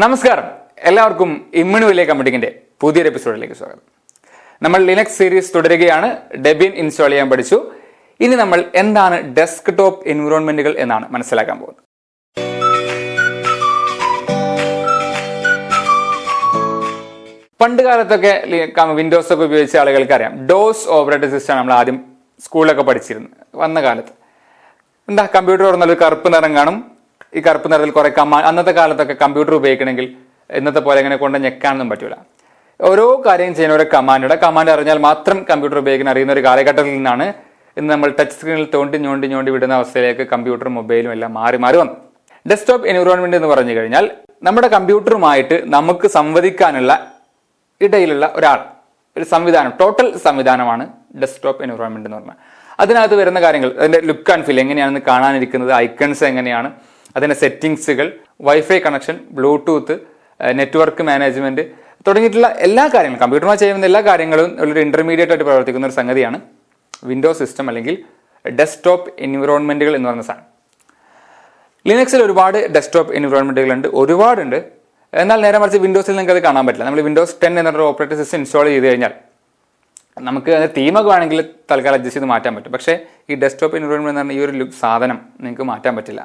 നമസ്കാരം, എല്ലാവർക്കും ഇമ്മ്യൂണിലെ കമ്പ്യൂട്ടിങ്ങിന്റെ പുതിയൊരു എപ്പിസോഡിലേക്ക് സ്വാഗതം. നമ്മൾ ലിനക്സ് സീരീസ് തുടരുകയാണ്. ഡെബിയൻ ഇൻസ്റ്റാൾ ചെയ്യാൻ പഠിച്ചു. ഇനി നമ്മൾ എന്താണ് ഡെസ്ക്ടോപ്പ് എൻവിറോൺമെന്റുകൾ എന്നാണ് മനസ്സിലാക്കാൻ പോകുന്നത്. പണ്ട് കാലത്തൊക്കെ വിൻഡോസ് ഒക്കെ ഉപയോഗിച്ച ആളുകൾക്ക് അറിയാം, ഡോസ് ഓപ്പറേറ്റിംഗ് സിസ്റ്റം നമ്മൾ ആദ്യം സ്കൂളിലൊക്കെ പഠിച്ചിരുന്നു. വന്ന കാലത്ത് എന്താ, കമ്പ്യൂട്ടർ തുറന്നാൽ ഒരു കറുപ്പ് നിറം കാണും. ഈ കറുപ്പ് നിറത്തിൽ കുറെ അന്നത്തെ കാലത്തൊക്കെ കമ്പ്യൂട്ടർ ഉപയോഗിക്കണമെങ്കിൽ ഇന്നത്തെ പോലെ ഇങ്ങനെ കൊണ്ട് ഞെക്കാനൊന്നും പറ്റൂല. ഓരോ കാര്യം ചെയ്യുന്ന ഒരു കമാൻഡ് അറിഞ്ഞാൽ മാത്രം കമ്പ്യൂട്ടർ ഉപയോഗിക്കാൻ അറിയുന്ന ഒരു കാലഘട്ടത്തിൽ നിന്നാണ് ഇന്ന് നമ്മൾ ടച്ച് സ്ക്രീനിൽ തോണ്ടി വിടുന്ന അവസ്ഥയിലേക്ക് കമ്പ്യൂട്ടറും മൊബൈലും എല്ലാം മാറി വന്നു. ഡെസ്ക്ടോപ്പ് എൻവിറോൺമെന്റ് എന്ന് പറഞ്ഞു കഴിഞ്ഞാൽ നമ്മുടെ കമ്പ്യൂട്ടറുമായിട്ട് നമുക്ക് സംവദിക്കാനുള്ള ഇടയിലുള്ള ഒരു സംവിധാനം, ടോട്ടൽ സംവിധാനമാണ് ഡെസ്ക്ടോപ്പ് എൻവിറോൺമെന്റ് എന്ന് പറഞ്ഞാൽ. അതിനകത്ത് വരുന്ന കാര്യങ്ങൾ, അതിന്റെ ലുക്ക് ആൻഡ് ഫീൽ എങ്ങനെയാണെന്ന് കാണാനിരിക്കുന്നത്, ഐക്കൺസ് എങ്ങനെയാണ്, അതിന്റെ സെറ്റിംഗ്സുകൾ, wifi connection, bluetooth, network management തുടങ്ങിയിട്ടുള്ള എല്ലാ കാര്യങ്ങളും, കമ്പ്യൂട്ടറുമായി ചെയ്യുന്ന എല്ലാ കാര്യങ്ങളും ഒരു ഇന്റർമീഡിയറ്റ് ആയിട്ട് പ്രവർത്തിക്കുന്ന ഒരു സംഗതിയാണ് വിൻഡോസ് സിസ്റ്റം അല്ലെങ്കിൽ ഡെസ്ക്ടോപ്പ് എൻവിറോൺമെന്റുകൾ എന്ന് പറയുന്ന സാധനം. ലിനക്സിൽ ഒരുപാട് ഡെസ്ക്ടോപ്പ് എൻവിറോൺമെന്റുകൾ ഉണ്ട്, ഒരുപാടുണ്ട്. എന്നാൽ നേരെ മറിച്ച് വിൻഡോസിൽ നിങ്ങൾക്ക് അത് കാണാൻ പറ്റില്ല. നമ്മൾ വിൻഡോസ് 10 എന്നൊരു ഓപ്പറേറ്റിംഗ് സിസ്റ്റം ഇൻസ്റ്റാൾ ചെയ്ത് കഴിഞ്ഞാൽ നമുക്ക് അത് തീമൊക്കെ വേണമെങ്കിൽ തൽക്കാലം അഡ്ജസ്റ്റ് ചെയ്ത് മാറ്റാൻ പറ്റും. പക്ഷേ ഈ ഡെസ്ക്ടോപ്പ് എൻവിറോൺമെന്റ് എന്ന് പറഞ്ഞ ഈ ഒരു സാധനം നിങ്ങൾക്ക് മാറ്റാൻ പറ്റില്ല.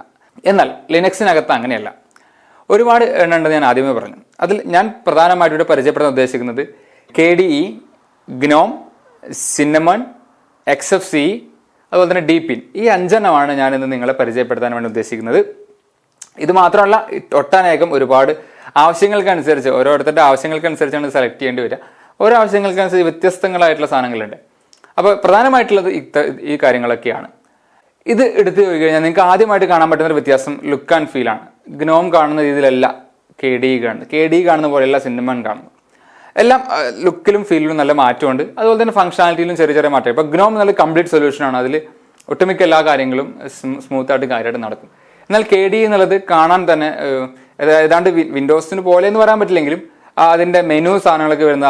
എന്നാൽ ലിനക്സിനകത്ത് അങ്ങനെയല്ല. ഒരുപാട് എണ്ണുണ്ടെന്ന് ഞാൻ ആദ്യമേ പറഞ്ഞു. അതിൽ ഞാൻ പ്രധാനമായിട്ട് ഇവിടെ പരിചയപ്പെടാൻ ഉദ്ദേശിക്കുന്നത് KDE, ഗ്നോം, സിന്നമൺ, XFCE, അതുപോലെ തന്നെ ഡീപിൻ. ഈ 5 ഞാൻ ഇന്ന് നിങ്ങളെ പരിചയപ്പെടുത്താൻ വേണ്ടി ഉദ്ദേശിക്കുന്നത്. ഇത് മാത്രമല്ല, ഒട്ടാനേകം ഒരുപാട് ആവശ്യങ്ങൾക്കനുസരിച്ച്, ഓരോരുത്തരുടെ ആവശ്യങ്ങൾക്കനുസരിച്ചാണ് സെലക്ട് ചെയ്യേണ്ടി വരിക. ഓരോ ആവശ്യങ്ങൾക്കനുസരിച്ച് വ്യത്യസ്തങ്ങളായിട്ടുള്ള സാധനങ്ങളുണ്ട്. അപ്പോൾ പ്രധാനമായിട്ടുള്ളത് ഈ കാര്യങ്ങളൊക്കെയാണ്. ഇത് എടുത്തു പോയി കഴിഞ്ഞാൽ നിങ്ങൾക്ക് ആദ്യമായിട്ട് കാണാൻ പറ്റുന്ന ഒരു വ്യത്യാസം ലുക്ക് ആൻഡ് ഫീൽ ആണ്. ഗ്നോം കാണുന്ന രീതിയിലല്ല KDE കാണുന്ന പോലെയല്ല സിന്നമൺ കാണുന്നത്. എല്ലാം ലുക്കിലും ഫീലിലും നല്ല മാറ്റമുണ്ട്. അതുപോലെ തന്നെ ഫംഗ്ഷനാലിറ്റിയിലും ചെറിയ മാറ്റം. ഇപ്പൊ ഗ്നോം നല്ല കംപ്ലീറ്റ് സൊല്യൂഷൻ ആണ്. അതിൽ ഒട്ടുമിക്ക എല്ലാ കാര്യങ്ങളും സ്മൂത്തായിട്ട് കാര്യമായിട്ട് നടക്കും. എന്നാൽ KDE എന്നുള്ളത് കാണാൻ തന്നെ ഏതാണ്ട് വിൻഡോസിന് പോലെ എന്ന് പറയാൻ പറ്റില്ലെങ്കിലും അതിന്റെ മെനു സാധനങ്ങളൊക്കെ വരുന്ന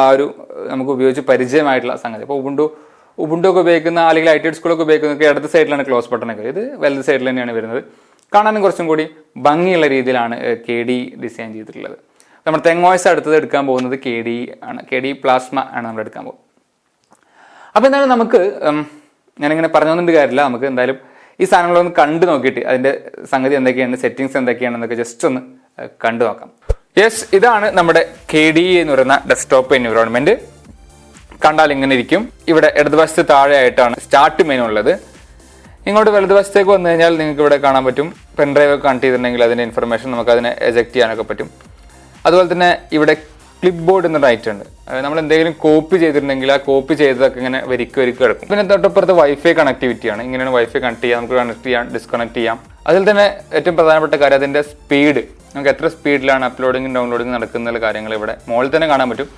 നമുക്ക് ഉപയോഗിച്ച് പരിചയമായിട്ടുള്ള സംഗതി. അപ്പോൾ ഉബുണ്ടു ഒക്കെ ഉപയോഗിക്കുന്ന അല്ലെങ്കിൽ IT സ്കൂളൊക്കെ ഉപയോഗിക്കുന്നതൊക്കെ ഇടത് സൈഡിലാണ് ക്ലോസ് ബട്ടണൊക്കെ, ഇത് വലത് സൈഡിൽ തന്നെയാണ് വരുന്നത്. കാണാനും കുറച്ചും കൂടി ഭംഗിയുള്ള രീതിയിലാണ് KDE ഡിസൈൻ ചെയ്തിട്ടുള്ളത്. നമ്മൾ തെങ്ങോയ്സ് അടുത്തത് എടുക്കാൻ പോകുന്നത് KDE ആണ്. KDE പ്ലാസ്മ ആണ് നമ്മൾ എടുക്കാൻ പോകുന്നത്. അപ്പൊ എന്തായാലും നമുക്ക്, ഞാനിങ്ങനെ പറഞ്ഞുകൊണ്ടിട്ട് കാര്യമില്ല, നമുക്ക് എന്തായാലും ഈ സാധനങ്ങളൊന്ന് കണ്ടു നോക്കിയിട്ട് അതിന്റെ സംഗതി എന്തൊക്കെയാണ്, സെറ്റിംഗ്സ് എന്തൊക്കെയാണെന്നൊക്കെ ജസ്റ്റ് ഒന്ന് കണ്ടു നോക്കാം. യെസ്, ഇതാണ് നമ്മുടെ KDE എന്ന് പറയുന്ന ഡെസ്ക്ടോപ്പ് എൻവിറോൺമെന്റ്. കണ്ടാൽ ഇങ്ങനെ ഇരിക്കും. ഇവിടെ ഇടതുവശത്ത് താഴെയായിട്ടാണ് സ്റ്റാർട്ട് മെനു ഉള്ളത്. ഇങ്ങോട്ട് വലതുവശത്തേക്ക് വന്നു കഴിഞ്ഞാൽ നിങ്ങൾക്ക് ഇവിടെ കാണാൻ പറ്റും, പെൻഡ്രൈവ് ഒക്കെ കണക്ട് ചെയ്തിട്ടുണ്ടെങ്കിൽ അതിന്റെ ഇൻഫർമേഷൻ നമുക്ക് അതിനെ എജക്ട് ചെയ്യാനൊക്കെ പറ്റും. അതുപോലെ തന്നെ ഇവിടെ ക്ലിപ്പ് ബോർഡ് എന്നൊരു ഐറ്റം ഉണ്ട്. നമ്മൾ എന്തെങ്കിലും കോപ്പി ചെയ്തിട്ടുണ്ടെങ്കിൽ ആ കോപ്പി ചെയ്തതൊക്കെ ഇങ്ങനെ വരിക്ക് കിടക്കും. പിന്നെ തൊട്ടപ്പുറത്ത് വൈഫൈ കണക്ടിവിറ്റിയാണ്. ഇങ്ങനെയാണ് വൈഫൈ കണക്ട് ചെയ്യാം, നമുക്ക് കണക്ട് ചെയ്യാം, ഡിസ്കണക്ട് ചെയ്യാം. അതിൽ തന്നെ ഏറ്റവും പ്രധാനപ്പെട്ട കാര്യം അതിന്റെ സ്പീഡ്, നമുക്ക് എത്ര സ്പീഡിലാണ് അപ്ലോഡിങ്ങും ഡൗൺലോഡിങ്ങും നടക്കുന്ന കാര്യങ്ങൾ ഇവിടെ മുകളിൽ തന്നെ കാണാൻ പറ്റും.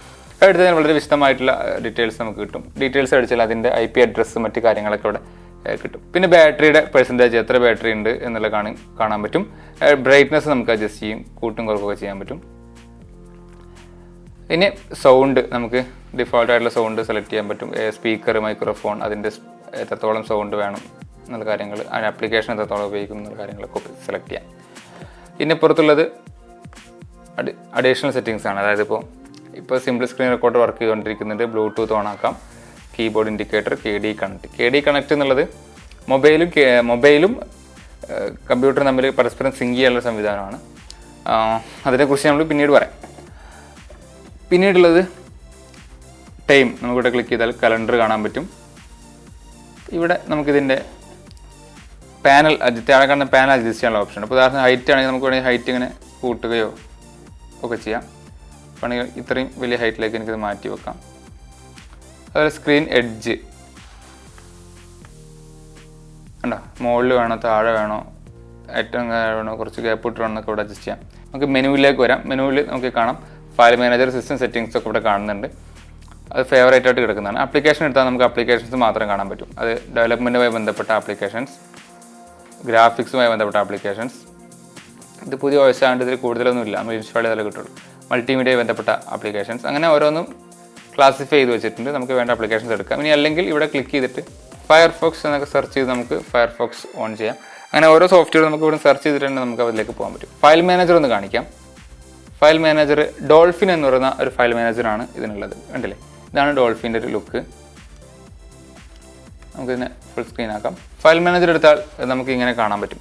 എടുത്തതിന് വളരെ വിശദമായിട്ടുള്ള ഡീറ്റെയിൽസ് നമുക്ക് കിട്ടും. ഡീറ്റെയിൽസ് അടിച്ചാൽ അതിന്റെ IP അഡ്രസ്സ്, മറ്റു കാര്യങ്ങളൊക്കെ ഇവിടെ കിട്ടും. പിന്നെ ബാറ്ററിയുടെ പെർസെൻറ്റേജ്, എത്ര ബാറ്ററി ഉണ്ട് എന്നുള്ള കാണാൻ പറ്റും. ബ്രൈറ്റ്നസ് നമുക്ക് അഡ്ജസ്റ്റ് ചെയ്യും, കൂട്ടും കുറവൊക്കെ ചെയ്യാൻ പറ്റും. ഇനി സൗണ്ട്, നമുക്ക് ഡിഫോൾട്ട് ആയിട്ടുള്ള സൗണ്ട് സെലക്ട് ചെയ്യാൻ പറ്റും. സ്പീക്കർ, മൈക്രോഫോൺ, അതിൻ്റെ എത്രത്തോളം സൗണ്ട് വേണം എന്നുള്ള കാര്യങ്ങൾ, അതിന് ആപ്ലിക്കേഷൻ എത്രത്തോളം ഉപയോഗിക്കും എന്നുള്ള കാര്യങ്ങളൊക്കെ സെലക്ട് ചെയ്യാം. ഇനി പുറത്തുള്ളത് അഡീഷണൽ സെറ്റിംഗ്സ് ആണ്. അതായത് ഇപ്പോൾ സിമ്പിൾ സ്ക്രീൻ റെക്കോർഡർ വർക്ക് ചെയ്തുകൊണ്ടിരിക്കുന്നുണ്ട്, ബ്ലൂടൂത്ത് ഓൺ ആക്കാം, കീബോർഡ് ഇൻഡിക്കേറ്റർ, KDE കണക്ട് എന്നുള്ളത് മൊബൈലും കമ്പ്യൂട്ടറും തമ്മിൽ പരസ്പരം സിങ്ക് ചെയ്യാനുള്ള സംവിധാനമാണ്. അതിനെക്കുറിച്ച് നമ്മൾ പിന്നീട് പറയാം. പിന്നീടുള്ളത് ടൈം. നമുക്കിവിടെ ക്ലിക്ക് ചെയ്താൽ കലണ്ടർ കാണാൻ പറ്റും. ഇവിടെ നമുക്കിതിൻ്റെ പാനൽ താഴെ കാണുന്ന പാനൽ അഡ്ജസ്റ്റ് ചെയ്യാനുള്ള ഓപ്ഷൻ ഉണ്ട്. അപ്പോൾ ഉദാഹരണം ഹൈറ്റ് ആണെങ്കിൽ നമുക്ക് വേണമെങ്കിൽ ഹൈറ്റ് ഇങ്ങനെ കൂട്ടുകയോ ഒക്കെ ചെയ്യാം. വേണമെങ്കിൽ ഇത്രയും വലിയ ഹൈറ്റിലേക്ക് എനിക്കത് മാറ്റി വെക്കാം. അതുപോലെ സ്ക്രീൻ എഡ്ജ് ഉണ്ടോ, മുകളിൽ വേണോ താഴെ വേണോ, ഏറ്റവും വേണോ, കുറച്ച് ഗ്യാപ്പ് ഇട്ട് വേണം എന്നൊക്കെ ഇവിടെ അഡ്ജസ്റ്റ് ചെയ്യാം. നമുക്ക് മെനുവിലേക്ക് വരാം. മെനുവിൽ നമുക്ക് കാണാം ഫയൽ മാനേജർ, സിസ്റ്റം സെറ്റിംഗ്സ് ഒക്കെ ഇവിടെ കാണുന്നുണ്ട്. അത് ഫേവറേറ്റ് ആയിട്ട് കിടക്കുന്നതാണ്. ആപ്ലിക്കേഷൻ എടുത്താൽ നമുക്ക് ആപ്ലിക്കേഷൻസ് മാത്രം കാണാൻ പറ്റും. അത് ഡെവലപ്മെൻറ്റുമായി ബന്ധപ്പെട്ട ആപ്ലിക്കേഷൻസ്, ഗ്രാഫിക്സുമായി ബന്ധപ്പെട്ട ആപ്ലിക്കേഷൻസ്. ഇത് പുതിയ വോയിസ് ആയതുകൊണ്ട് ഇതിൽ കൂടുതലൊന്നുമില്ല, നമ്മൾ ഇൻസ്റ്റാൾ ചെയ്താലേ കിട്ടുള്ളൂ. മൾട്ടിമീഡിയ ബന്ധപ്പെട്ട ആപ്ലിക്കേഷൻസ്, അങ്ങനെ ഓരോന്നും ക്ലാസിഫൈ ചെയ്ത് വെച്ചിട്ടുണ്ട്. നമുക്ക് വേണ്ട ആപ്ലിക്കേഷൻസ് എടുക്കാം. ഇനി അല്ലെങ്കിൽ ഇവിടെ ക്ലിക്ക് ചെയ്തിട്ട് ഫയർഫോക്സ് എന്നൊക്കെ സെർച്ച് ചെയ്ത് നമുക്ക് ഫയർഫോക്സ് ഓൺ ചെയ്യാം. അങ്ങനെ ഓരോ സോഫ്റ്റ്വെയർ നമുക്ക് ഇവിടെ സെർച്ച് ചെയ്തിട്ടുണ്ടെങ്കിൽ നമുക്ക് അതിലേക്ക് പോകാൻ പറ്റും. ഫയൽ മാനേജർ ഒന്ന് കാണിക്കാം. ഫയൽ മാനേജർ ഡോൾഫിൻ എന്ന് പറയുന്ന ഒരു ഫയൽ മാനേജറാണ് ഇതിനുള്ളത്. കണ്ടില്ലേ, ഇതാണ് ഡോൾഫിൻ്റെ ഒരു ലുക്ക്. നമുക്കിതിനെ ഫുൾ സ്ക്രീൻ ആക്കാം. ഫയൽ മാനേജർ എടുത്താൽ നമുക്ക് ഇങ്ങനെ കാണാൻ പറ്റും.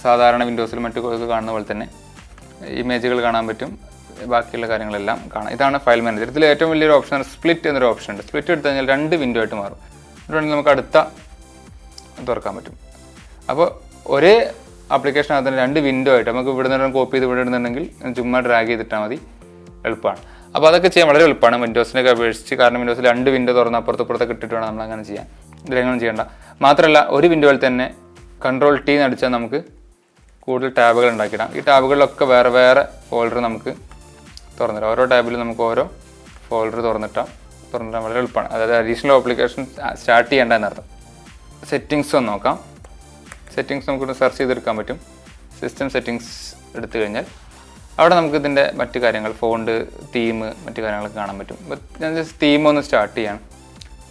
സാധാരണ വിൻഡോസിൽ മറ്റു കാണുന്ന പോലെ തന്നെ ഇമേജുകൾ കാണാൻ പറ്റും, ബാക്കിയുള്ള കാര്യങ്ങളെല്ലാം കാണാം. ഇതാണ് ഫയൽ മാനേജർ. ഇതിൽ ഏറ്റവും വലിയൊരു ഓപ്ഷനാണ് സ്പ്ലിറ്റ് എന്നൊരു ഓപ്ഷൻ ഉണ്ട്. സ്പ്ലിറ്റ് എടുത്തു കഴിഞ്ഞാൽ 2 വിൻഡോ ആയിട്ട് മാറും. അതുകൊണ്ട് നമുക്ക് അടുത്ത തുറക്കാൻ പറ്റും. അപ്പോൾ ഒരേ ആപ്ലിക്കേഷനകത്ത് തന്നെ 2 വിൻഡോ ആയിട്ട് നമുക്ക് ഇവിടെ നിന്ന് കോപ്പി ചെയ്ത് ഇവിടെ ഇടുന്നുണ്ടെങ്കിൽ ചുമ്മാ ഡ്രാഗ് ചെയ്തിട്ടാൽ മതി, എളുപ്പമാണ്. അപ്പോൾ അതൊക്കെ ചെയ്യാൻ വളരെ എളുപ്പമാണ് വിൻഡോസിനൊക്കെ അപേക്ഷിച്ച്. കാരണം വിൻഡോസിൽ 2 വിൻഡോ തുറന്ന് അപ്പുറത്തപ്പുറത്തൊക്കെ ഇട്ടിട്ട് വേണം നമ്മൾ അങ്ങനെ ചെയ്യാൻ. ഇതിലെങ്ങനെ ചെയ്യേണ്ട. മാത്രമല്ല ഒരു വിൻഡോയിൽ തന്നെ Ctrl+T അടിച്ചാൽ നമുക്ക് കൂടുതൽ ടാബുകൾ ഉണ്ടാക്കിയിടാം. ഈ ടാബുകളിലൊക്കെ വേറെ വേറെ ഫോൾഡർ നമുക്ക് തുറന്നിടാം. ഓരോ ടാബിലും നമുക്ക് ഓരോ ഫോൾഡർ തുറന്നിട്ടാൽ വളരെ എളുപ്പമാണ്. അതായത് അഡീഷണൽ ആപ്ലിക്കേഷൻ സ്റ്റാർട്ട് ചെയ്യേണ്ട എന്നർത്ഥം. സെറ്റിങ്സ് ഒന്ന് നോക്കാം. സെറ്റിങ്സ് നമുക്കിവിടെ സെർച്ച് ചെയ്തെടുക്കാൻ പറ്റും. സിസ്റ്റം സെറ്റിങ്സ് എടുത്തു കഴിഞ്ഞാൽ അവിടെ നമുക്ക് ഇതിൻ്റെ മറ്റു കാര്യങ്ങൾ, ഫോണ്ട്, തീം, മറ്റു കാര്യങ്ങളൊക്കെ കാണാൻ പറ്റും. ഞാൻ ജസ്റ്റ് തീം ഒന്ന് സ്റ്റാർട്ട് ചെയ്യാണ്.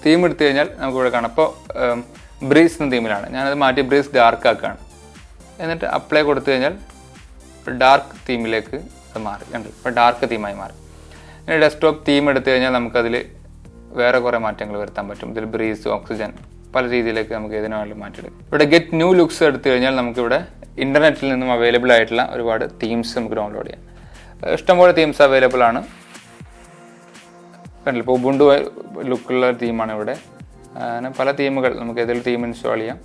തീം എടുത്തു കഴിഞ്ഞാൽ നമുക്കിവിടെ കാണാം. അപ്പോൾ ബ്രീസ് എന്ന തീമിലാണ്, ഞാനത് മാറ്റി ബ്രീസ് ഡാർക്ക് ആക്കുകയാണ്. എന്നിട്ട് അപ്ലൈ കൊടുത്തു കഴിഞ്ഞാൽ ഡാർക്ക് തീമിലേക്ക് അത് മാറി. കണ്ടു, ഇപ്പോൾ ഡാർക്ക് തീമായി മാറി. ഇനി ഡെസ്ക്ടോപ്പ് തീം എടുത്തു കഴിഞ്ഞാൽ നമുക്കതിൽ വേറെ കുറേ മാറ്റങ്ങൾ വരുത്താൻ പറ്റും. ഇതിൽ ബ്രീസ്, ഓക്സിജൻ, പല രീതിയിലേക്ക് നമുക്ക് ഏതിനു വേണ്ടി മാറ്റിയെടുക്കും. ഇവിടെ ഗെറ്റ് ന്യൂ ലുക്സ് എടുത്തു കഴിഞ്ഞാൽ നമുക്കിവിടെ ഇൻ്റർനെറ്റിൽ നിന്നും അവൈലബിൾ ആയിട്ടുള്ള ഒരുപാട് തീംസ് നമുക്ക് ഡൗൺലോഡ് ചെയ്യാം. ഇഷ്ടംപോലെ തീംസ് അവൈലബിൾ ആണ്. കണ്ടില്ല, ഇപ്പോൾ ഉബുണ്ടു ലുക്കുള്ള തീമാണ് ഇവിടെ. അങ്ങനെ പല തീമുകൾ നമുക്ക് ഏതെങ്കിലും തീം ഇൻസ്റ്റാൾ ചെയ്യാം.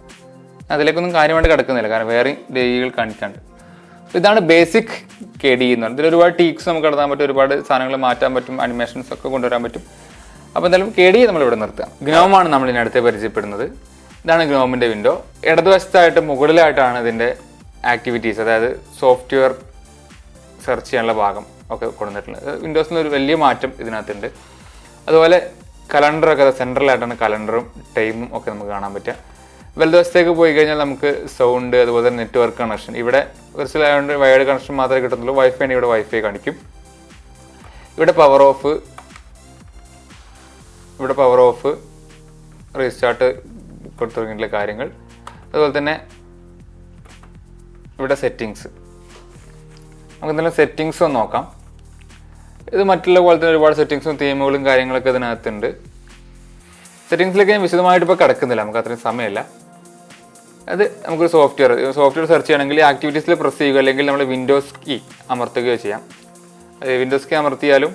അതിലേക്കൊന്നും കാര്യമായിട്ട് കിടക്കുന്നില്ല, കാരണം വേറെ ഡേകൾ കാണിക്കാണ്ട്. ഇതാണ് ബേസിക് KDE എന്ന് പറയുന്നത്. ഇതിൽ ഒരുപാട് ടീക്സ് നമുക്ക് നടത്താൻ പറ്റും, ഒരുപാട് സാധനങ്ങൾ മാറ്റാൻ പറ്റും, അനിമേഷൻസ് ഒക്കെ കൊണ്ടുവരാൻ പറ്റും. അപ്പോൾ എന്തായാലും KDE നമ്മളിവിടെ നിർത്താം. ഗ്നോമാണ് നമ്മൾ ഇതിനടുത്ത് പരിചയപ്പെടുന്നത്. ഇതാണ് ഗ്നോമിൻ്റെ വിൻഡോ. ഇടതുവശത്തായിട്ട് മുകളിലായിട്ടാണ് ഇതിൻ്റെ ആക്ടിവിറ്റീസ്, അതായത് സോഫ്റ്റ്വെയർ സെർച്ച് ചെയ്യാനുള്ള ഭാഗം ഒക്കെ കൊണ്ടുവന്നിട്ടുള്ളത്. വിൻഡോസിൽ ഒരു വലിയ മാറ്റം ഇതിനകത്തുണ്ട്. അതുപോലെ കലണ്ടറൊക്കെ സെൻട്രലായിട്ടാണ് കലണ്ടറും ടൈമും ഒക്കെ നമുക്ക് കാണാൻ പറ്റുക. വലതുവശത്തേക്ക് പോയി കഴിഞ്ഞാൽ നമുക്ക് സൗണ്ട്, അതുപോലെ തന്നെ നെറ്റ്വർക്ക് കണക്ഷൻ. ഇവിടെ വെർച്വലായതുകൊണ്ട് വയർഡ് കണക്ഷൻ മാത്രമേ കിട്ടുന്നുള്ളൂ. വൈഫൈ ആണ്, ഇവിടെ വൈഫൈ കാണിക്കും. ഇവിടെ പവർ ഓഫ്, റീസ്റ്റാർട്ട് കൊടുത്തുള്ള കാര്യങ്ങൾ. അതുപോലെ തന്നെ ഇവിടെ സെറ്റിങ്സ്. നമുക്ക് എന്തെങ്കിലും സെറ്റിങ്സ് ഒന്ന് നോക്കാം. ഇത് മറ്റുള്ള പോലെ തന്നെ ഒരുപാട് സെറ്റിങ്സും തീമുകളും കാര്യങ്ങളൊക്കെ ഇതിനകത്തുണ്ട്. സെറ്റിങ്സിലേക്ക് ഞാൻ വിശദമായിട്ട് ഇപ്പോൾ കിടക്കുന്നില്ല, നമുക്ക് അത്രയും സമയമില്ല. അത് നമുക്കൊരു സോഫ്റ്റ്വെയർ സെർച്ച് ചെയ്യണമെങ്കിൽ ആക്ടിവിറ്റീസിൽ പ്രസ് ചെയ്യുക, അല്ലെങ്കിൽ നമ്മൾ വിൻഡോസ് കീ അമർത്തുകയോ ചെയ്യാം. വിൻഡോസ് കീ അമർത്തിയാലും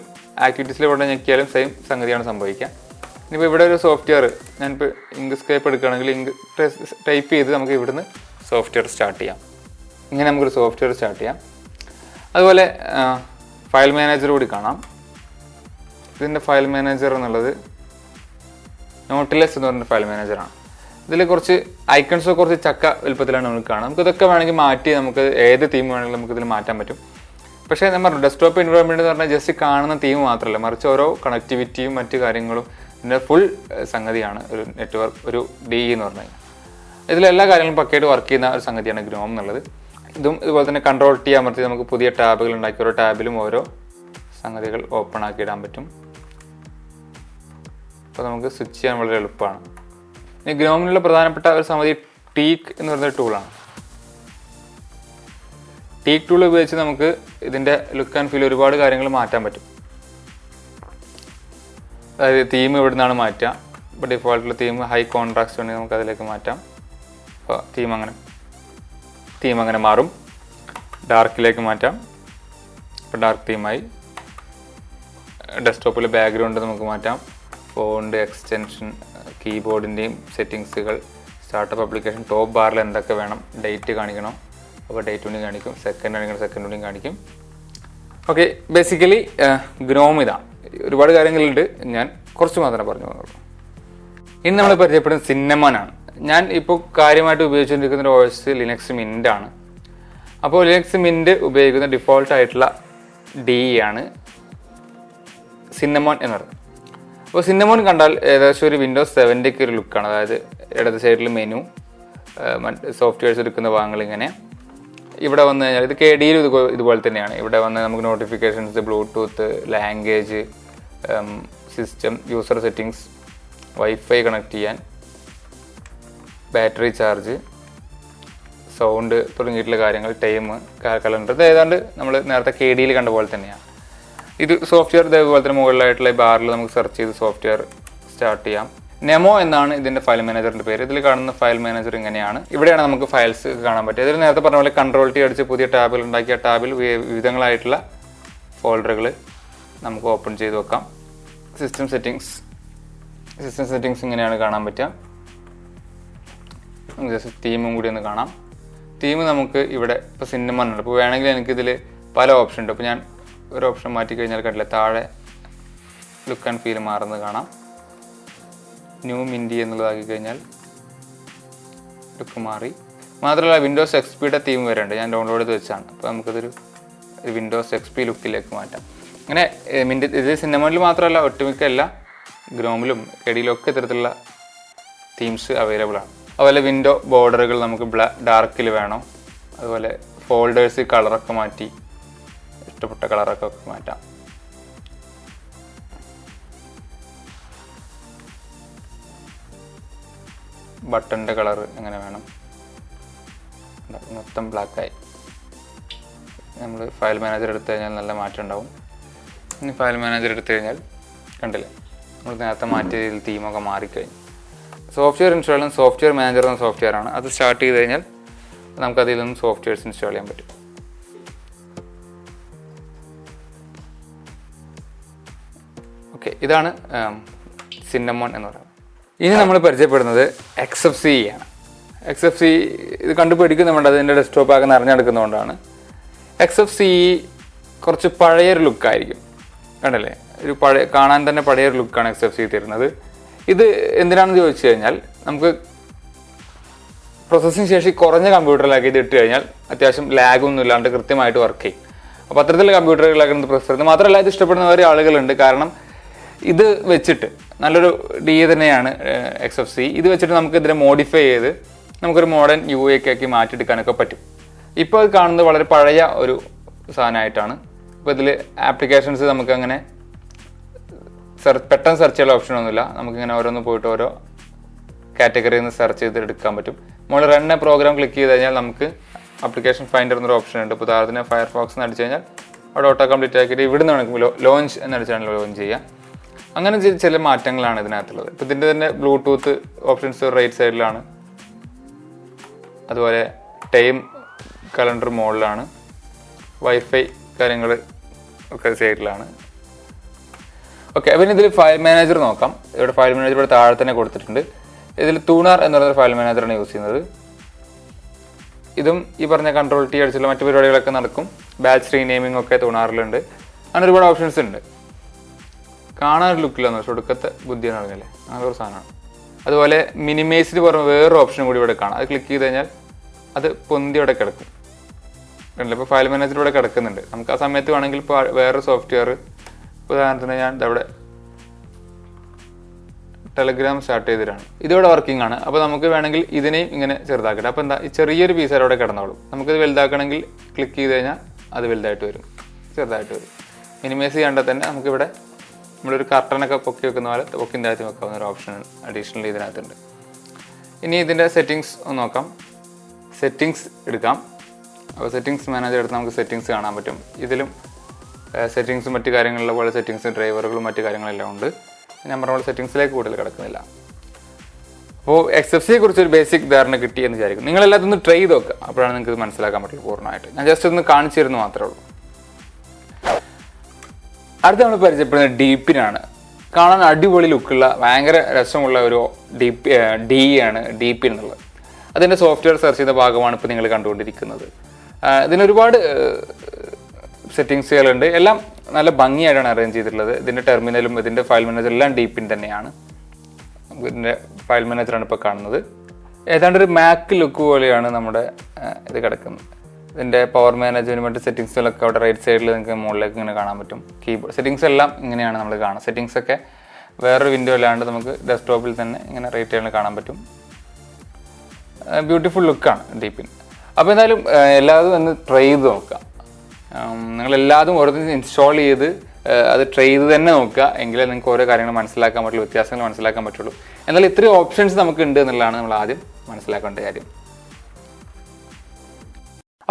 ആക്ടിവിറ്റീസിൽ ഇവിടെ ഞെക്കിയാലും സെയിം സംഗതിയാണ് സംഭവിക്കുക. ഇനിയിപ്പോൾ ഇവിടെ ഒരു സോഫ്റ്റ്വെയർ, ഞാനിപ്പോൾ ഇങ്ക്സ്കേപ്പ് എടുക്കുകയാണെങ്കിൽ ടൈപ്പ് ചെയ്ത് നമുക്ക് ഇവിടുന്ന് സോഫ്റ്റ്വെയർ സ്റ്റാർട്ട് ചെയ്യാം. ഇങ്ങനെ നമുക്കൊരു സോഫ്റ്റ്വെയർ സ്റ്റാർട്ട് ചെയ്യാം. അതുപോലെ ഫയൽ മാനേജർ കൂടി കാണാം. ഇതിൻ്റെ ഫയൽ മാനേജർ എന്നുള്ളത് നോട്ടിലെസ് എന്ന് പറഞ്ഞ ഫയൽ മാനേജറാണ്. ഇതിൽ കുറച്ച് ഐക്കൺസ് കുറച്ച് ചക്ക വലുപ്പത്തിലാണ് നമുക്ക് കാണാം. നമുക്കിതൊക്കെ വേണമെങ്കിൽ മാറ്റി നമുക്ക് ഏത് തീം വേണമെങ്കിലും നമുക്കിതിൽ മാറ്റാൻ പറ്റും. പക്ഷേ നമ്മൾ ഡെസ്ക്ടോപ്പ് എൻവയോൺമെൻറ്റ് എന്ന് പറഞ്ഞാൽ ജസ്റ്റ് കാണുന്ന തീം മാത്രമല്ല, മറിച്ച് ഓരോ കണക്ടിവിറ്റിയും മറ്റു കാര്യങ്ങളും ഇതിൻ്റെ ഫുൾ സംഗതിയാണ് ഒരു നെറ്റ്വർക്ക്, ഒരു DE എന്ന് പറഞ്ഞു കഴിഞ്ഞാൽ. ഇതിലെല്ലാ കാര്യങ്ങളും പക്കയായിട്ട് വർക്ക് ചെയ്യുന്ന ഒരു സംഗതിയാണ് ഗ്നോം എന്നുള്ളത്. ഇതുപോലെ തന്നെ Ctrl+T അമർത്തി നമുക്ക് പുതിയ ടാബുകൾ ഉണ്ടാക്കി ഓരോ ടാബിലും ഓരോ സംഗതികൾ ഓപ്പൺ ആക്കി ഇടാൻ പറ്റും. അപ്പോൾ നമുക്ക് സ്വിച്ച് ചെയ്യാൻ വളരെ എളുപ്പമാണ്. ഇനി ഗ്നോമിനുള്ള പ്രധാനപ്പെട്ട ഒരു സംഗതി ടീക്ക് എന്ന് പറയുന്ന ടൂളാണ്. ടീക്ക് ടൂൾ ഉപയോഗിച്ച് നമുക്ക് ഇതിൻ്റെ ലുക്ക് ആൻഡ് ഫീൽ ഒരുപാട് കാര്യങ്ങൾ മാറ്റാൻ പറ്റും. അതായത് തീം ഇവിടെ നിന്നാണ് മാറ്റുക. ഇപ്പോൾ ഡിഫോൾട്ടുള്ള തീം ഹൈ കോൺട്രാസ്റ്റ് ഉണ്ടെങ്കിൽ നമുക്ക് അതിലേക്ക് മാറ്റാം. അപ്പോൾ തീം അങ്ങനെ മാറും. ഡാർക്കിലേക്ക് മാറ്റാം. ഇപ്പോൾ ഡാർക്ക് തീമായി. ഡെസ്ക്ടോപ്പിൽ ബാക്ക്ഗ്രൗണ്ട് നമുക്ക് മാറ്റാം. ഫോണ്ട്, എക്സ്റ്റൻഷൻ, കീബോർഡിൻ്റെയും സെറ്റിങ്സുകൾ, സ്റ്റാർട്ടപ്പ് ആപ്ലിക്കേഷൻ, ടോപ്പ് ബാറിൽ എന്തൊക്കെ വേണം, ഡേറ്റ് കാണിക്കണോ അപ്പോൾ ഡേറ്റ് ഉണ്ടെങ്കിൽ കാണിക്കും, സെക്കൻഡ് ആണെങ്കിൽ സെക്കൻഡ് ഉണ്ടെങ്കിൽ കാണിക്കും. ഓക്കെ, ബേസിക്കലി ഗ്നോം ഇതാണ്. ഒരുപാട് കാര്യങ്ങളുണ്ട്, ഞാൻ കുറച്ച് മാത്രമേ പറഞ്ഞു പോകുന്നുള്ളൂ. ഇനി നമ്മൾ പരിചയപ്പെടുന്നത് സിന്നമോൺ ആണ്. ഞാൻ ഇപ്പോൾ കാര്യമായിട്ട് ഉപയോഗിച്ചുകൊണ്ടിരിക്കുന്ന ഒരു OS ലിനക്സ് മിൻ്റ് ആണ്. അപ്പോൾ ലിനക്സ് മിൻ്റ് ഉപയോഗിക്കുന്ന ഡിഫോൾട്ട് ആയിട്ടുള്ള DE ആണ് സിന്നമോൺ എന്ന് പറയുന്നത്. അപ്പോൾ സിന്നമോൺ കണ്ടാൽ ഏകദേശം ഒരു വിൻഡോസ് 7 ഒരു ലുക്കാണ്. അതായത് ഇടത് സൈഡിൽ മെനു, സോഫ്റ്റ്വെയർസ് എടുക്കുന്ന ഭാഗങ്ങൾ ഇങ്ങനെ. ഇവിടെ വന്നു കഴിഞ്ഞാൽ ഇത് KDE ഇതുപോലെ തന്നെയാണ്. ഇവിടെ വന്ന് നമുക്ക് notifications, Bluetooth, language, system, user settings, wifi connect ചെയ്യാൻ, ബാറ്ററി ചാർജ്, സൗണ്ട് തുടങ്ങിയിട്ടുള്ള കാര്യങ്ങൾ, ടൈം, കലണ്ടർ, ഇത് ഏതാണ്ട് നമ്മൾ നേരത്തെ KDയിൽ കണ്ട പോലെ തന്നെയാണ്. ഇത് സോഫ്റ്റ്വെയർ ഇതേപോലെ തന്നെ മുകളിലായിട്ടുള്ള ബാറിൽ നമുക്ക് സെർച്ച് ചെയ്ത് സോഫ്റ്റ്വെയർ സ്റ്റാർട്ട് ചെയ്യാം. നെമോ എന്നാണ് ഇതിൻ്റെ ഫയൽ മാനേജറിൻ്റെ പേര്. ഇതിൽ കാണുന്ന ഫയൽ മാനേജർ ഇങ്ങനെയാണ്. ഇവിടെയാണ് നമുക്ക് ഫയൽസ് കാണാൻ പറ്റുക. ഇതിൽ നേരത്തെ പറഞ്ഞ പോലെ Ctrl+T അടിച്ച് പുതിയ ടാബുകൾ ഉണ്ടാക്കിയ ടാബിൽ വിവിധങ്ങളായിട്ടുള്ള ഫോൾഡറുകൾ നമുക്ക് ഓപ്പൺ ചെയ്ത് വെക്കാം. സിസ്റ്റം സെറ്റിങ്സ് ഇങ്ങനെയാണ് കാണാൻ പറ്റുക. ജസ്റ്റ് തീമും കൂടി ഒന്ന് കാണാം. തീം നമുക്ക് ഇവിടെ ഇപ്പോൾ സിന്നമൺ ഉണ്ട്. ഇപ്പോൾ വേണമെങ്കിൽ എനിക്കിതിൽ പല ഓപ്ഷൻ ഉണ്ട്. ഇപ്പോൾ ഞാൻ ഒരു ഓപ്ഷൻ മാറ്റി കഴിഞ്ഞാൽ കണ്ടില്ല, താഴെ ലുക്ക് ആൻഡ് ഫീൽ മാറുന്നത് കാണാം. ന്യൂ മിൻഡി എന്നുള്ളതാക്കി കഴിഞ്ഞാൽ ലുക്ക് മാറി. മാത്രമല്ല വിൻഡോസ് XPയുടെ തീം വരെ ഉണ്ട്. ഞാൻ ഡൗൺലോഡ് ചെയ്ത് വെച്ചാണ്. അപ്പോൾ നമുക്കിതൊരു വിൻഡോസ് XP ലുക്കിലേക്ക് മാറ്റാം. അങ്ങനെ ഇത് സിന്നമണിൽ മാത്രമല്ല, ഒട്ടുമിക്ക എല്ലാ ഗ്രോമിലും KDയിലും ഒക്കെ ഇത്തരത്തിലുള്ള തീംസ് അവൈലബിൾ ആണ്. അതുപോലെ വിൻഡോ ബോർഡറുകൾ നമുക്ക് ഡാർക്കിൽ വേണം. അതുപോലെ ഫോൾഡേഴ്സ് കളറൊക്കെ മാറ്റി ഇഷ്ടപ്പെട്ട കളറൊക്കെ മാറ്റാം. ബട്ടണിൻ്റെ കളർ എങ്ങനെ വേണം, മൊത്തം ബ്ലാക്കായി. നമ്മൾ ഫയൽ മാനേജർ എടുത്തു കഴിഞ്ഞാൽ നല്ല മാറ്റം ഉണ്ടാവും. ഇനി ഫയൽ മാനേജർ എടുത്തു കഴിഞ്ഞാൽ കണ്ടില്ലേ, നമ്മൾ നേരത്തെ മാറ്റിയ രീതിയിൽ തീമൊക്കെ മാറിക്കഴിഞ്ഞു. സോഫ്റ്റ്വെയർ ഇൻസ്റ്റാൾ ചെയ്യുന്ന സോഫ്റ്റ്വെയർ മാനേജർ എന്ന സോഫ്റ്റ്വെയർ ആണ്. അത് സ്റ്റാർട്ട് ചെയ്ത് കഴിഞ്ഞാൽ നമുക്കതിൽ നിന്നും സോഫ്റ്റ്വെയർസ് ഇൻസ്റ്റാൾ ചെയ്യാൻ പറ്റും. ഓക്കെ, ഇതാണ് സിന്നമൺ എന്ന് പറയുന്നത്. ഇനി നമ്മൾ പരിചയപ്പെടുന്നത് XFCE ആണ്. XFCE ഇത് കണ്ടുപിടിക്കുന്നുണ്ട്, അതിൻ്റെ ഡെസ്ക്ടോപ്പ് ആകെ നിറഞ്ഞെടുക്കുന്നതുകൊണ്ടാണ്. XFCE കുറച്ച് പഴയൊരു ലുക്കായിരിക്കും, കണ്ടല്ലേ, ഒരു കാണാൻ തന്നെ പഴയൊരു ലുക്കാണ് XFCE തരുന്നത്. ഇത് എന്തിനാണെന്ന് ചോദിച്ചു കഴിഞ്ഞാൽ, നമുക്ക് പ്രോസസ്സിംഗ് ശേഷി കുറഞ്ഞ കമ്പ്യൂട്ടറിലാക്കി ഇത് ഇട്ട് കഴിഞ്ഞാൽ അത്യാവശ്യം ലാഗൊന്നും ഇല്ലാണ്ട് കൃത്യമായിട്ട് വർക്ക് ചെയ്യും. അപ്പോൾ അത്തരത്തിലുള്ള കമ്പ്യൂട്ടറുകളാക്കുന്നത് പ്രിഫർ ചെയ്യുന്നത്. മാത്രമല്ല ഇത് ഇഷ്ടപ്പെടുന്ന വേറെ ആളുകളുണ്ട്. കാരണം ഇത് വെച്ചിട്ട് നല്ലൊരു DA തന്നെയാണ് XFCE. ഇത് വെച്ചിട്ട് നമുക്ക് ഇതിനെ മോഡിഫൈ ചെയ്ത് നമുക്കൊരു മോഡേൺ UI ആക്കി മാറ്റിയെടുക്കാനൊക്കെ പറ്റും. ഇപ്പോൾ അത് കാണുന്നത് വളരെ പഴയ ഒരു സാധനമായിട്ടാണ്. ഇപ്പോൾ ഇതിൽ ആപ്ലിക്കേഷൻസ് നമുക്കങ്ങനെ പെട്ടെന്ന് സെർച്ച് ചെയ്യാൻ ഓപ്ഷനൊന്നുമില്ല. നമുക്കിങ്ങനെ ഓരോന്ന് പോയിട്ട് ഓരോ കാറ്റഗറിയിൽ നിന്ന് സെർച്ച് ചെയ്ത് എടുക്കാൻ പറ്റും. നമ്മൾ റൺ എ പ്രോഗ്രാം ക്ലിക്ക് ചെയ്ത് കഴിഞ്ഞാൽ നമുക്ക് ആപ്ലിക്കേഷൻ ഫൈൻഡർ എന്നൊരു ഓപ്ഷൻ ഉണ്ട്. ഇപ്പോൾ ഉദാഹരണത്തിന് ഫയർഫോക്സ് എന്ന് അടിച്ചു കഴിഞ്ഞാൽ അവിടെ ഓട്ടോ കംപ്ലീറ്റ് ആക്കിയിട്ട് ഇവിടുന്ന് വേണമെങ്കിൽ ലോഞ്ച് എന്നടിച്ചാണ് ലോഞ്ച് ചെയ്യാം. അങ്ങനെ ചില മാറ്റങ്ങളാണ് ഇതിനകത്തുള്ളത്. ഇപ്പോൾ ഇതിൻ്റെ തന്നെ ബ്ലൂടൂത്ത് ഓപ്ഷൻസ് റൈറ്റ് സൈഡിലാണ്. അതുപോലെ ടൈം കലണ്ടർ മോഡിലാണ്. വൈഫൈ കാര്യങ്ങൾ ഒക്കെ സൈഡിലാണ്. ഓക്കെ, പിന്നെ ഇതിൽ ഫയൽ മാനേജർ നോക്കാം. ഇവിടെ ഫയൽ മാനേജർ ഇവിടെ താഴെ തന്നെ കൊടുത്തിട്ടുണ്ട്. ഇതിൽ തൂണാർ എന്ന് പറയുന്ന ഫയൽ മാനേജറാണ് യൂസ് ചെയ്യുന്നത്. ഇതും ഈ പറഞ്ഞ Ctrl+T അടിച്ചുള്ള മറ്റു പരിപാടികളൊക്കെ നടക്കും. ബാച്ച് റീനെയിമിംഗ് ഒക്കെ തൂണാറിലുണ്ട്. അങ്ങനെ ഒരുപാട് ഓപ്ഷൻസ് ഉണ്ട്. കാണാൻ ലുക്കില്ലെന്ന് പക്ഷെ ഒടുക്കത്തെ ബുദ്ധിയാണ് അറിഞ്ഞല്ലേ, അങ്ങനെ ഒരു സാധനമാണ്. അതുപോലെ മിനിമൈസിന് പുറമെ വേറൊരു ഓപ്ഷൻ കൂടി ഇവിടെ കാണാം. അത് ക്ലിക്ക് ചെയ്ത് കഴിഞ്ഞാൽ അത് പൊന്തി ഇവിടെ കിടക്കും. കണ്ടില്ല, ഇപ്പോൾ ഫയൽ മാനേജർ ഇവിടെ കിടക്കുന്നുണ്ട്. നമുക്ക് ആ സമയത്ത് വേണമെങ്കിൽ ഇപ്പോൾ വേറൊരു സോഫ്റ്റ്വെയർ, ഉദാഹരണത്തിന് ഞാൻ ഇവിടെ ടെലഗ്രാം സ്റ്റാർട്ട് ചെയ്തിട്ടാണ്, ഇതിവിടെ വർക്കിംഗ് ആണ്. അപ്പോൾ നമുക്ക് വേണമെങ്കിൽ ഇതിനെയും ഇങ്ങനെ ചെറുതാക്കട്ടെ. അപ്പോൾ എന്താ, ഈ ചെറിയൊരു പീസ് അവിടെ കിടന്നോളും. നമുക്കിത് വലുതാക്കണമെങ്കിൽ ക്ലിക്ക് ചെയ്ത് കഴിഞ്ഞാൽ അത് വലുതായിട്ട് വരും, ചെറുതായിട്ട് വരും. മിനിമൈസ് ചെയ്യേണ്ടത് തന്നെ നമുക്കിവിടെ നമ്മളൊരു കർട്ടനൊക്കെ പൊക്കി വെക്കുന്ന പോലെ പൊക്കിൻ്റെ അകത്ത് വെക്കാവുന്ന ഒരു ഓപ്ഷൻ അഡീഷണൽ ഇതിനകത്തുണ്ട്. ഇനി ഇതിൻ്റെ സെറ്റിങ്സ് ഒന്ന് നോക്കാം. സെറ്റിങ്സ് എടുക്കാം. അപ്പോൾ സെറ്റിങ്സ് മാനേജർ എടുത്ത് നമുക്ക് സെറ്റിങ്സ് കാണാൻ പറ്റും. ഇതിലും സെറ്റിങ്സും മറ്റു കാര്യങ്ങളിലെ പോലെ സെറ്റിങ്സ് ഡ്രൈവറുകളും മറ്റു കാര്യങ്ങളെല്ലാം ഉണ്ട്. ഞാൻ പറഞ്ഞ പോലെ സെറ്റിങ്സിലേക്ക് കൂടുതൽ കിടക്കുന്നില്ല. അപ്പോൾ XFCE കുറിച്ചൊരു ബേസിക് ധാരണ കിട്ടിയെന്ന് വിചാരിക്കും. നിങ്ങളെല്ലാത്തും ഒന്ന് ട്രൈ ചെയ്ത് നോക്കുക, അപ്പോഴാണ് നിങ്ങൾക്ക് മനസ്സിലാക്കാൻ പറ്റുള്ളൂ പൂർണ്ണമായിട്ട്. ഞാൻ ജസ്റ്റ് ഒന്ന് കാണിച്ചു തരുന്നു മാത്രമേ ഉള്ളൂ. അടുത്ത നമ്മൾ പരിചയപ്പെടുന്നത് ഡീപ്പിനാണ്. കാണാൻ അടിപൊളി ലുക്കുള്ള ഭയങ്കര രസമുള്ള ഒരു DE ആണ് ഡീപ്പിൻ എന്നുള്ളത്. അതിൻ്റെ സോഫ്റ്റ്വെയർ സെർച്ച് ചെയ്ത ഭാഗമാണ് ഇപ്പോൾ നിങ്ങൾ കണ്ടുകൊണ്ടിരിക്കുന്നത്. ഇതിനൊരുപാട് സെറ്റിങ്സുകളുണ്ട്. എല്ലാം നല്ല ഭംഗിയായിട്ടാണ് അറേഞ്ച് ചെയ്തിട്ടുള്ളത്. ഇതിൻ്റെ ടെർമിനലും ഇതിൻ്റെ ഫയൽ മാനേജർ എല്ലാം ഡീപ്പിൻ തന്നെയാണ്. ഇതിൻ്റെ ഫയൽ മാനേജറാണ് ഇപ്പോൾ കാണുന്നത്. ഏതാണ്ട് ഒരു മാക്ക് ലുക്ക് പോലെയാണ് നമ്മുടെ ഇത് കിടക്കുന്നത്. ഇതിൻ്റെ പവർ മാനേജ്മെൻറ്റ് സെറ്റിങ്സുകളൊക്കെ അവിടെ റൈറ്റ് സൈഡിൽ നിങ്ങൾക്ക് മുകളിലേക്ക് ഇങ്ങനെ കാണാൻ പറ്റും. കീബോർഡ് സെറ്റിങ്സ് എല്ലാം ഇങ്ങനെയാണ് നമ്മൾ കാണുക. സെറ്റിങ്സൊക്കെ വേറൊരു വിൻഡോ അല്ലാണ്ട് നമുക്ക് ഡെസ്ക്ടോപ്പിൽ തന്നെ ഇങ്ങനെ റൈറ്റ് സൈഡിൽ കാണാൻ പറ്റും. ബ്യൂട്ടിഫുൾ ലുക്കാണ് ഡീപ്പിൻ. അപ്പോൾ എന്തായാലും എല്ലാതും ഒന്ന് ട്രൈ ചെയ്ത് നോക്കുക. നിങ്ങളെല്ലാതും ഓരോരുത്തരും ഇൻസ്റ്റാൾ ചെയ്ത് അത് ട്രൈ ചെയ്ത് തന്നെ നോക്കുക. എങ്കിലേ നിങ്ങൾക്ക് ഓരോ കാര്യങ്ങൾ മനസ്സിലാക്കാൻ പറ്റുള്ളൂ, വ്യത്യാസങ്ങൾ മനസ്സിലാക്കാൻ പറ്റുള്ളൂ. എന്നാൽ ഇത്രയും ഓപ്ഷൻസ് നമുക്ക് ഉണ്ട് എന്നുള്ളതാണ് നമ്മൾ ആദ്യം മനസ്സിലാക്കേണ്ട കാര്യം.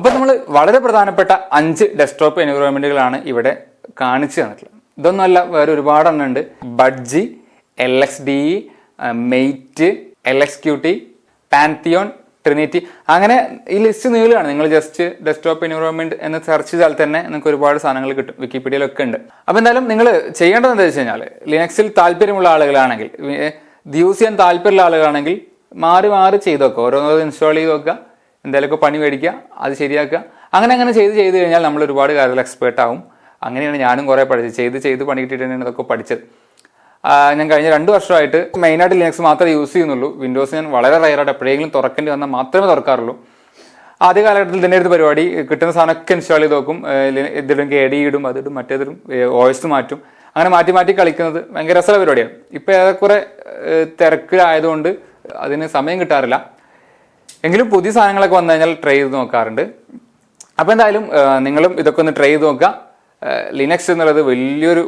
അപ്പോൾ നമ്മൾ വളരെ പ്രധാനപ്പെട്ട 5 ഡെസ്ക്ടോപ്പ് എൻവയോൺമെന്റുകളാണ് ഇവിടെ കാണിച്ചു തന്നിട്ടുള്ളത്. ഇതൊന്നുമല്ല, വേറെ ഒരുപാട് എണ്ണം ഉണ്ട്. Budgie, LXDE, Mate, LXQT, Pantheon, Trinity, അങ്ങനെ ഈ ലിസ്റ്റ് നീളുകയാണ്. നിങ്ങൾ ജസ്റ്റ് ഡെസ്ക്ടോപ്പ് എൻവയോൺമെന്റ് എന്ന് സെർച്ച് ചെയ്താൽ തന്നെ നിങ്ങൾക്ക് ഒരുപാട് സാധനങ്ങൾ കിട്ടും. വിക്കിപീഡിയയിലൊക്കെ ഉണ്ട്. അപ്പോൾ എന്തായാലും നിങ്ങൾ ചെയ്യേണ്ടത് എന്താ വെച്ച് കഴിഞ്ഞാൽ, ലിനക്സിൽ താല്പര്യമുള്ള ആളുകളാണെങ്കിൽ, ഇത് യൂസ് ചെയ്യാൻ താല്പര്യമുള്ള ആളുകളാണെങ്കിൽ മാറി മാറി ചെയ്ത് നോക്കുക. ഓരോന്നും ഇൻസ്റ്റാൾ ചെയ്ത് നോക്കുക, എന്തെങ്കിലുമൊക്കെ പണി മേടിക്കുക, അത് ശരിയാക്കുക. അങ്ങനെ ചെയ്ത് കഴിഞ്ഞാൽ നമ്മൾ ഒരുപാട് കാര്യത്തിൽ എക്സ്പേർട്ട് ആവും. അങ്ങനെയാണ് ഞാനും കുറേ പഠിച്ചത്. ചെയ്ത് പണി കിട്ടിയിട്ട് തന്നെയാണ് ഇതൊക്കെ പഠിച്ചത്. ഞാൻ കഴിഞ്ഞ 2 വർഷമായിട്ട് മെയിനായിട്ട് ലിനക്സ് മാത്രമേ യൂസ് ചെയ്യുന്നുള്ളൂ. വിൻഡോസ് ഞാൻ വളരെ റയറായിട്ട് എപ്പോഴെങ്കിലും തുറക്കേണ്ടി വന്നാൽ മാത്രമേ തുറക്കാറുള്ളൂ. ആദ്യ കാലഘട്ടത്തിൽ തന്നെ ഒരു പരിപാടി, കിട്ടുന്ന സാധനമൊക്കെ ഇൻസ്റ്റാൾ ചെയ്ത് നോക്കും. ഇതിടും KDE ഇടും, അതിടും, മറ്റേതിടും, OS മാറ്റും. അങ്ങനെ മാറ്റി കളിക്കുന്നത് ഭയങ്കര രസമുള്ള പരിപാടിയാണ്. ഇപ്പം ഏറെക്കുറെ തിരക്കിലായതുകൊണ്ട് അതിന് സമയം കിട്ടാറില്ല. എങ്കിലും പുതിയ സാധനങ്ങളൊക്കെ വന്നു കഴിഞ്ഞാൽ ട്രൈ ചെയ്ത് നോക്കാറുണ്ട്. അപ്പോൾ എന്തായാലും നിങ്ങളും ഇതൊക്കെ ഒന്ന് ട്രൈ ചെയ്ത് നോക്കുക. ലിനക്സ് എന്നുള്ളത് വലിയൊരു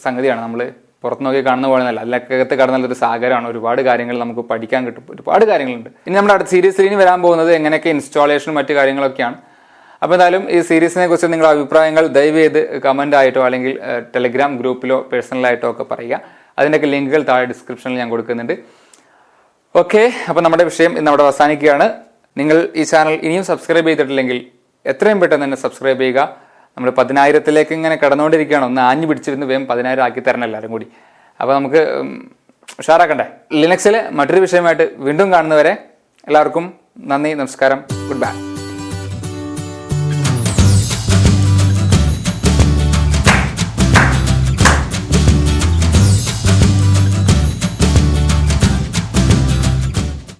സംഗതിയാണ്. നമ്മൾ പുറത്ത് നോക്കി കാണുന്ന പോലെ നല്ല അതിലക്കകത്ത് കടന്നുള്ളൊരു സാഗരമാണ്. ഒരുപാട് കാര്യങ്ങൾ നമുക്ക് പഠിക്കാൻ കിട്ടും. ഒരുപാട് കാര്യങ്ങളുണ്ട്. ഇനി നമ്മുടെ അടുത്ത സീരീസിൽ വരാൻ പോകുന്നത് എങ്ങനെയൊക്കെ ഇൻസ്റ്റാളേഷനും മറ്റു കാര്യങ്ങളൊക്കെയാണ്. അപ്പോൾ എന്തായാലും ഈ സീരീസിനെ കുറിച്ച് നിങ്ങളുടെ അഭിപ്രായങ്ങൾ ദയവ് ചെയ്ത് കമൻ്റ് ആയിട്ടോ അല്ലെങ്കിൽ ടെലഗ്രാം ഗ്രൂപ്പിലോ പേഴ്സണലായിട്ടോ ഒക്കെ പറയുക. അതിൻ്റെയൊക്കെ ലിങ്കുകൾ താഴെ ഡിസ്ക്രിപ്ഷനിൽ ഞാൻ കൊടുക്കുന്നുണ്ട്. ഓക്കെ, അപ്പോൾ നമ്മുടെ വിഷയം ഇന്ന് അവിടെ അവസാനിക്കുകയാണ്. നിങ്ങൾ ഈ ചാനൽ ഇനിയും സബ്സ്ക്രൈബ് ചെയ്തിട്ടില്ലെങ്കിൽ എത്രയും പെട്ടെന്ന് തന്നെ സബ്സ്ക്രൈബ് ചെയ്യുക. നമ്മൾ 10,000-ലേക്ക് ഇങ്ങനെ കടന്നുകൊണ്ടിരിക്കുകയാണ്. ഒന്ന് ആഞ്ഞു പിടിച്ചിരുന്ന് വേഗം 10,000 ആക്കി തരണം എല്ലാവരും കൂടി. അപ്പോൾ നമുക്ക് ഉഷാറാക്കണ്ടേ. ലിനക്സിലെ മറ്റൊരു വിഷയമായിട്ട് വീണ്ടും കാണുന്നവരെ എല്ലാവർക്കും നന്ദി, നമസ്കാരം, ഗുഡ് ബൈ.